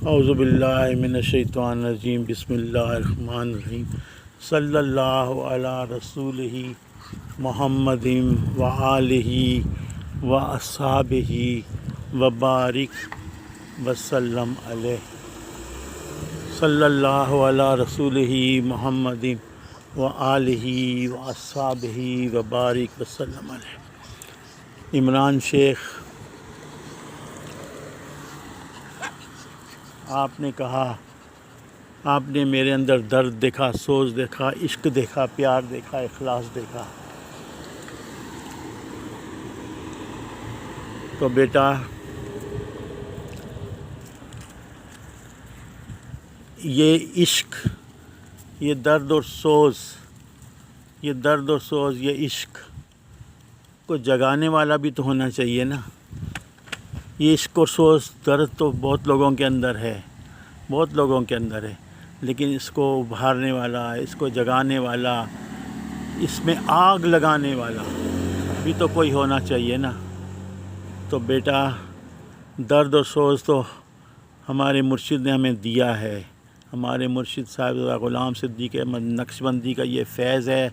اعوذ باللہ من الشیطان الرجیم بسم اللہ الرحمن الرحیم صلی اللہ علی رسولہ محمد وآلہ واصحابہ وبارک وسلم علیہ صلی اللہ علی رسولہ محمد وآلہ واصحابہ وبارک وسلم علیہ۔ عمران شیخ، آپ نے کہا، آپ نے میرے اندر درد دیکھا، سوز دیکھا، عشق دیکھا، پیار دیکھا، اخلاص دیکھا۔ تو بیٹا، یہ عشق، یہ درد اور سوز، یہ عشق کو جگانے والا بھی تو ہونا چاہیے نا۔ یہ عشق اور سوز، درد تو بہت لوگوں کے اندر ہے، لیکن اس کو ابھارنے والا، اس کو جگانے والا، اس میں آگ لگانے والا بھی تو کوئی ہونا چاہیے نا۔ تو بیٹا، درد اور سوز تو ہمارے مرشد نے ہمیں دیا ہے۔ ہمارے مرشد صاحب غلام صدیق احمد نقشبندی کا یہ فیض ہے،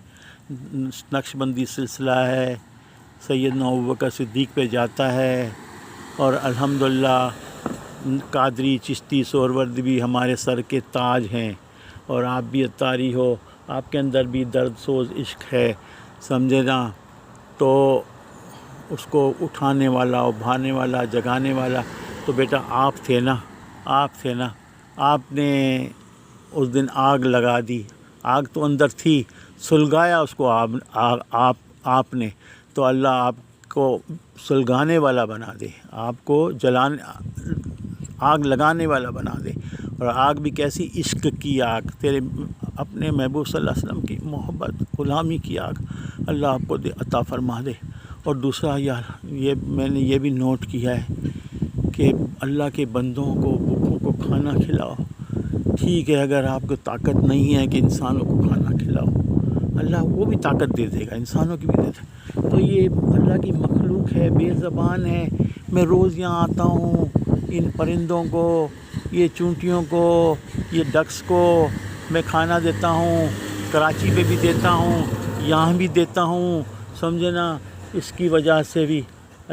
نقشبندی سلسلہ ہے، سیدنا ابوبکر صدیق پہ جاتا ہے، اور الحمدللہ قادری، چشتی، سہروردی بھی ہمارے سر کے تاج ہیں۔ اور آپ بھی اتاری ہو، آپ کے اندر بھی درد، سوز، عشق ہے، سمجھے نا۔ تو اس کو اٹھانے والا، ابھارنے والا، جگانے والا تو بیٹا آپ تھے نا۔ آپ نے اس دن آگ لگا دی۔ آگ تو اندر تھی، سلگایا اس کو آپ نے۔ تو اللہ آپ کو سلگانے والا بنا دے، آپ کو آگ لگانے والا بنا دے۔ اور آگ بھی کیسی؟ عشق کی آگ، تیرے اپنے محبوب صلی اللہ علیہ وسلم کی محبت، غلامی کی آگ اللہ آپ کو عطا فرما دے۔ اور دوسرا یار، میں نے یہ بھی نوٹ کیا ہے کہ اللہ کے بندوں کو، بھوکوں کو کھانا کھلاؤ۔ ٹھیک ہے، اگر آپ کو طاقت نہیں ہے کہ انسانوں کو کھانا کھلاؤ، اللہ وہ بھی طاقت دے دے گا، انسانوں کی بھی دے دے۔ تو یہ اللہ کی مخلوق ہے، بے زبان ہے۔ میں روز یہاں آتا ہوں، ان پرندوں کو، یہ چونٹیوں کو، یہ ڈکس کو میں کھانا دیتا ہوں، کراچی پہ بھی دیتا ہوں، یہاں بھی دیتا ہوں، سمجھے نا۔ اس کی وجہ سے بھی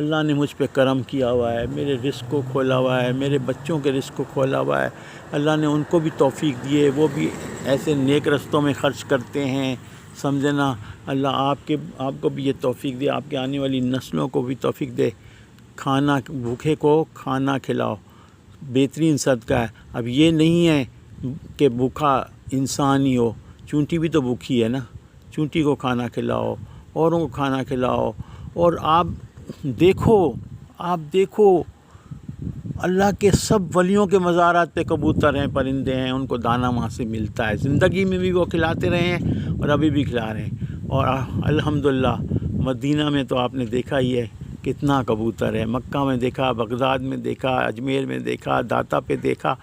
اللہ نے مجھ پہ کرم کیا ہوا ہے، میرے رزق کو کھولا ہوا ہے، میرے بچوں کے رزق کو کھولا ہوا ہے۔ اللہ نے ان کو بھی توفیق دی ہے، وہ بھی ایسے نیک رستوں میں خرچ کرتے ہیں، سمجھے نا۔ اللہ آپ کو بھی یہ توفیق دے، آپ کے آنے والی نسلوں کو بھی توفیق دے۔ بھوکے کو کھانا کھلاؤ، بہترین صدقہ ہے۔ اب یہ نہیں ہے کہ بھوکا انسان ہی ہو، چونٹی بھی تو بھوکی ہے نا۔ چونٹی کو کھانا کھلاؤ، اوروں کو کھانا کھلاؤ۔ اور آپ دیکھو اللہ کے سب ولیوں کے مزارات پہ کبوتر ہیں، پرندے ہیں، ان کو دانہ وہاں سے ملتا ہے۔ زندگی میں بھی وہ کھلاتے رہے ہیں اور ابھی بھی کھلا رہے ہیں۔ اور الحمدللہ مدینہ میں تو آپ نے دیکھا ہی ہے کتنا کبوتر ہے، مکہ میں دیکھا، بغداد میں دیکھا، اجمیر میں دیکھا، داتا پہ دیکھا،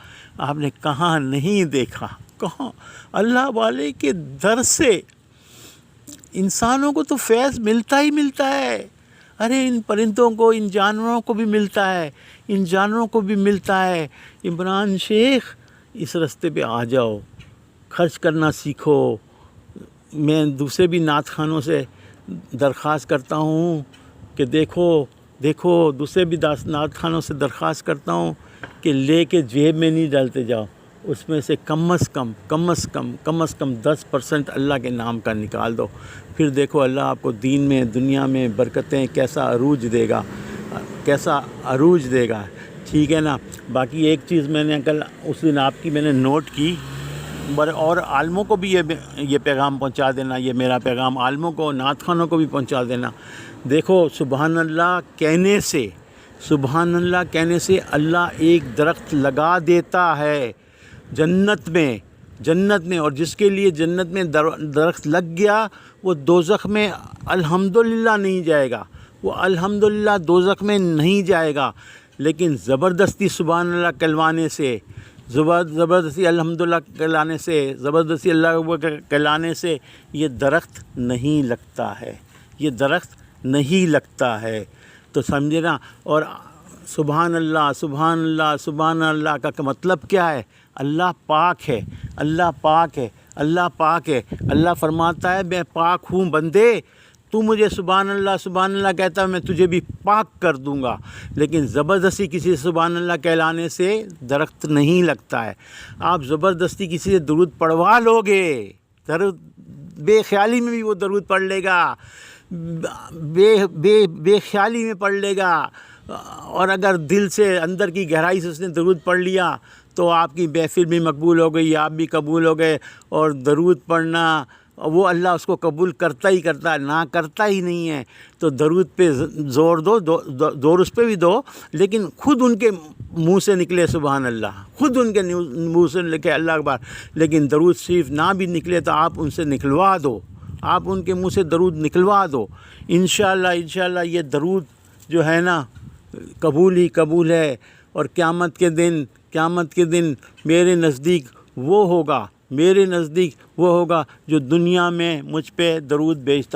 آپ نے کہاں نہیں دیکھا؟ کہاں؟ اللہ والے کے در سے انسانوں کو تو فیض ملتا ہی ملتا ہے۔ ارے ان پرندوں کو، ان جانوروں کو بھی ملتا ہے، عمران شیخ اس رستے پہ آ جاؤ، خرچ کرنا سیکھو۔ میں دوسرے بھی نعت خوانوں سے درخواست کرتا ہوں کہ دیکھو دوسرے بھی نعت خوانوں سے درخواست کرتا ہوں کہ لے کے جیب میں نہیں ڈالتے جاؤ، اس میں سے کم از کم 10% اللہ کے نام کا نکال دو۔ پھر دیکھو اللہ آپ کو دین میں، دنیا میں برکتیں کیسا عروج دے گا، ٹھیک ہے نا۔ باقی ایک چیز میں نے کل اس دن آپ کی میں نے نوٹ کی، اور عالموں کو بھی یہ پیغام پہنچا دینا، یہ میرا پیغام عالموں کو، نعت خوانوں کو بھی پہنچا دینا۔ دیکھو سبحان اللہ کہنے سے اللہ ایک درخت لگا دیتا ہے جنت میں، اور جس کے لیے جنت میں درخت لگ گیا وہ دوزخ میں الحمدللہ نہیں جائے گا، دوزخ میں نہیں جائے گا۔ لیکن زبردستی سبحان اللہ کہلوانے سے، زبردستی الحمدللہ کہلانے سے، زبردستی اللہ اکبر کہلانے سے یہ درخت نہیں لگتا ہے، تو سمجھے نا۔ اور سبحان اللہ سبحان اللہ سبحان اللہ کا مطلب کیا ہے؟ اللہ پاک ہے، اللہ پاک ہے، اللہ پاک ہے۔ اللہ فرماتا ہے میں پاک ہوں بندے، تو مجھے سبحان اللہ کہتا ہے میں تجھے بھی پاک کر دوں گا۔ لیکن زبردستی کسی سے سبحان اللہ کہلانے سے درخت نہیں لگتا ہے۔ آپ زبردستی کسی سے درود پڑھوا لو گے، درود بے خیالی میں بھی وہ درود پڑھ لے گا، بے خیالی میں پڑھ لے گا، اور اگر دل سے اندر کی گہرائی سے اس نے درود پڑھ لیا تو آپ کی محفل بھی مقبول ہو گئی، آپ بھی قبول ہو گئے۔ اور درود پڑھنا وہ اللہ اس کو قبول کرتا ہی کرتا ہے، نہ کرتا ہی نہیں ہے۔ تو درود پہ زور دو، زور اس پہ بھی دو، لیکن خود ان کے منہ سے نکلے سبحان اللہ، خود ان کے منہ سے لکھے اللہ اکبر، لیکن درود شریف نہ بھی نکلے تو آپ ان سے نکلوا دو، آپ ان کے منہ سے درود نکلوا دو۔ انشاءاللہ یہ درود جو ہے نا قبول ہی قبول ہے۔ اور قیامت کے دن میرے نزدیک وہ ہوگا جو دنیا میں مجھ پہ درود بھیجتا